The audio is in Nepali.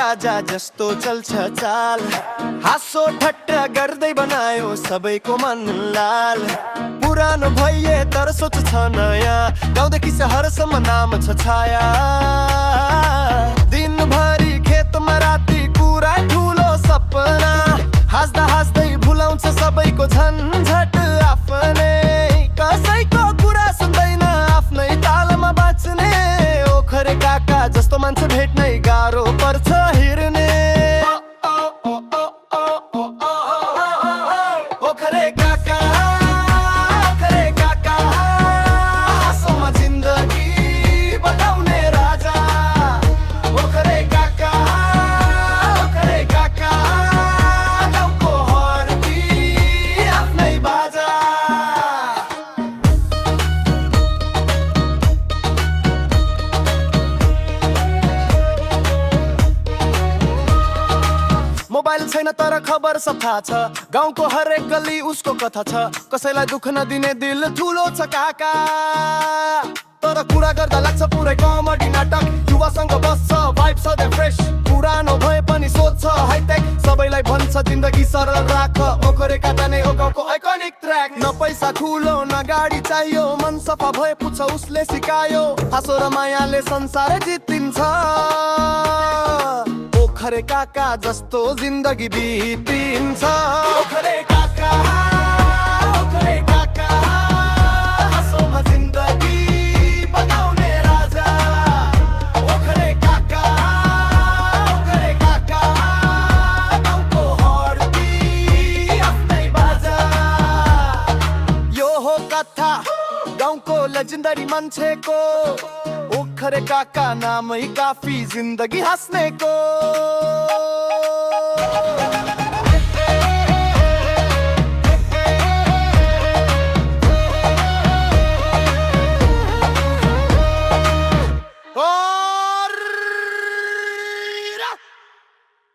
राजा जस्तो चल्छ चाल, हाँसो ठट्टा गर्दै बनायो सबैको मन लाल। पुरानो भइए तर सोच छ नयाँ, गाउँदेखि सहरसम्म नाम छ छाया। दिनभरि खेतमा राति कुरा ठुलो सपना, हाँस्दा हाँस्दै भुलाउँछ सबैको झन्झट आफ्नै। कसैको कुरा सुन्दैन आफ्नै तालमा बाँच्ने, ओखरे काका जस्तो मान्छे भेट्नै गाह्रो पर्छ हिर्ने। ओखरे काका, ओखरे काका, हाँसोमा जिन्दगी बताउने राजा। ओखरे काका, ओखरे काका, गाउँको हर्दी आफ्नै बाजा। मोबाइल छैन तर खबर सब थाहा छ, गाउँको हरेक गल्ली उसको कथा छ। कसैलाई दुःख नदिने दिल ठुलो छ काका, तर कुरा गर्दा लाग्छ पुरै कमेडी नाटक। युवासँग बस्छ भाइब सधैँ फ्रेस, पुरानो भए पनि सोच छ हाइटेक। सबैलाई भन्छ जिन्दगी सरल राख, ओखरे काका नै हो गाउँको आइकनिक ट्र्याक। न पैसा ठुलो न गाडी चाहियो, मन सफा भए पुग्छ उसले सिकायो। हाँसो र मायाले संसार जितिन्छ, ओखरे काका जस्तो जिन्दगी बितिन्छ। ओखरे काका, ओखरे काका, हाँसोमा जिन्दगी बताउने राजा। ओखरे काका, ओखरे काका, गाउँको हर्दी आफ्नै बाजा। यो हो कथा गाउँको लेजेन्डरी मान्छेको, ओखरे काका नामै काफी जिन्दगी हाँस्नेको।